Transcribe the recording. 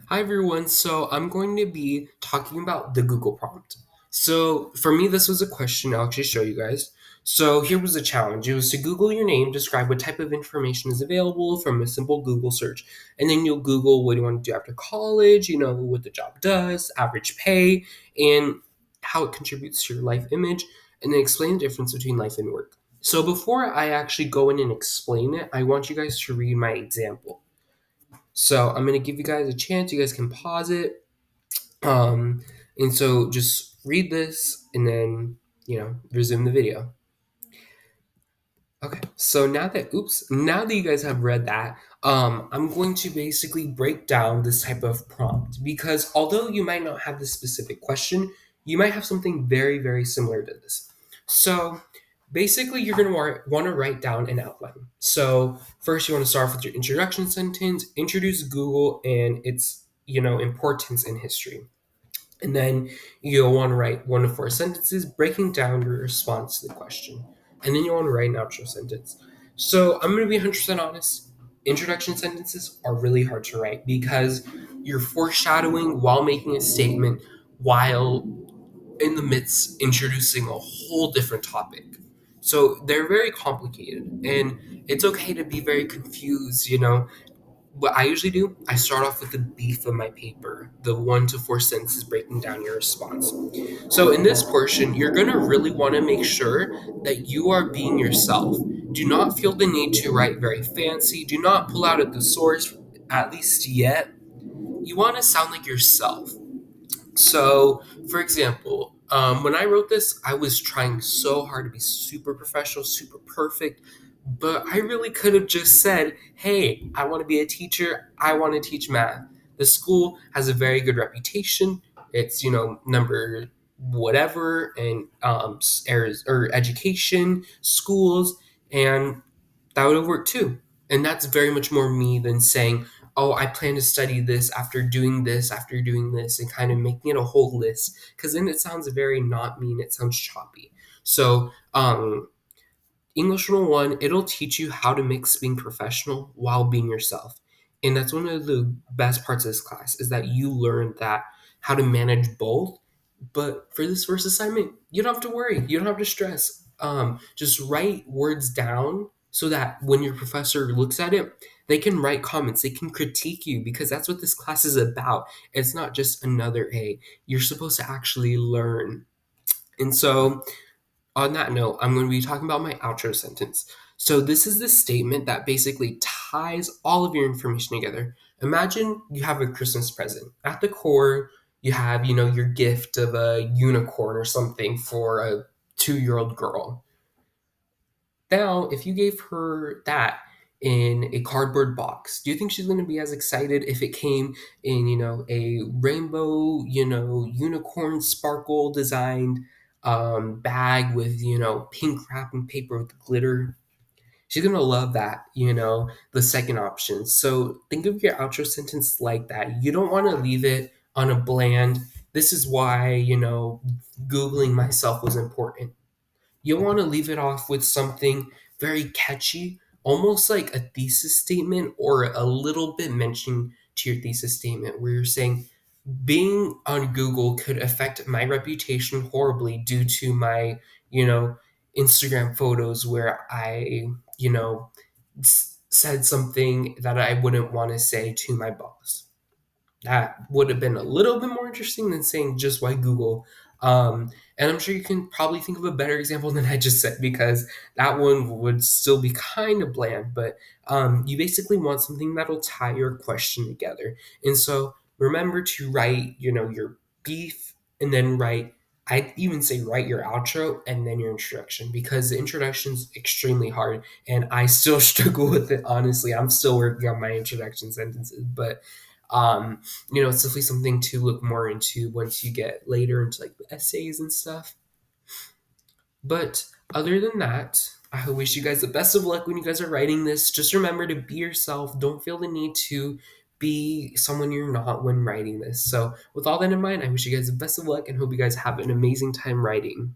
Hi everyone. So I'm going to be talking about the Google prompt. So for me, this was a question I'll actually show you guys. So here was the challenge. It was to Google your name, describe what type of information is available from a simple Google search. And then you'll Google what you want to do after college, what the job does, average pay, and how it contributes to your life image, and then explain the difference between life and work. So before I actually go in and explain it, I want you guys to read my example. So I'm gonna give you guys a chance. You guys can pause it. Um, and so just read this and then resume the video. Okay, so now that you guys have read that, I'm going to basically break down this type of prompt because although you might not have this specific question, you might have something very, very similar to this. So basically, you're going to want to write down an outline. So first, you want to start off with your introduction sentence, introduce Google and its importance in history. And then you'll want to write 1 to 4 sentences breaking down your response to the question. And then you'll want to write an outro sentence. So I'm going to be 100% honest. Introduction sentences are really hard to write because you're foreshadowing while making a statement while in the midst introducing a whole different topic. So they're very complicated and it's okay to be very confused. What I usually do, I start off with the beef of my paper, the 1 to 4 sentences breaking down your response. So in this portion, you're going to really want to make sure that you are being yourself. Do not feel the need to write very fancy. Do not pull out a thesaurus, at least yet. You want to sound like yourself. So, for example, when I wrote this, I was trying so hard to be super professional, super perfect, but I really could have just said, hey, I want to be a teacher, I want to teach math. The school has a very good reputation. It's, number whatever, and or education, schools, and that would have worked too. And that's very much more me than saying, oh, I plan to study this, after doing this, and kind of making it a whole list. Because then it sounds very not me and it sounds choppy. So, English 101, it'll teach you how to mix being professional while being yourself. And that's one of the best parts of this class is that you learn that how to manage both. But for this first assignment, you don't have to worry. You don't have to stress. Just write words down so that when your professor looks at it, they can write comments. They can critique you because that's what this class is about. It's not just another A. You're supposed to actually learn. And so on that note, I'm going to be talking about my outro sentence. So, this is the statement that basically ties all of your information together. Imagine you have a Christmas present. At the core, you have, your gift of a unicorn or something for a 2-year-old girl. Now, if you gave her that in a cardboard box, do you think she's going to be as excited if it came in, a rainbow, unicorn sparkle designed bag with, pink wrapping paper with glitter? She's going to love that, the second option. So think of your outro sentence like that. You don't want to leave it on a bland, this is why, Googling myself was important. You'll want to leave it off with something very catchy, almost like a thesis statement or a little bit mentioning to your thesis statement where you're saying, being on Google could affect my reputation horribly due to my, Instagram photos where I, said something that I wouldn't want to say to my boss. That would have been a little bit more interesting than saying just why Google. And I'm sure you can probably think of a better example than I just said because that one would still be kind of bland. But you basically want something that'll tie your question together. And so remember to write, your beef and then write. I'd even say write your outro and then your introduction because the introduction's extremely hard and I still struggle with it honestly. I'm still working on my introduction sentences, but it's definitely something to look more into once you get later into like the essays and stuff. But other than that, I wish you guys the best of luck when you guys are writing this. Just remember to be yourself. Don't feel the need to be someone you're not when writing this. So, with all that in mind, I wish you guys the best of luck and hope you guys have an amazing time writing.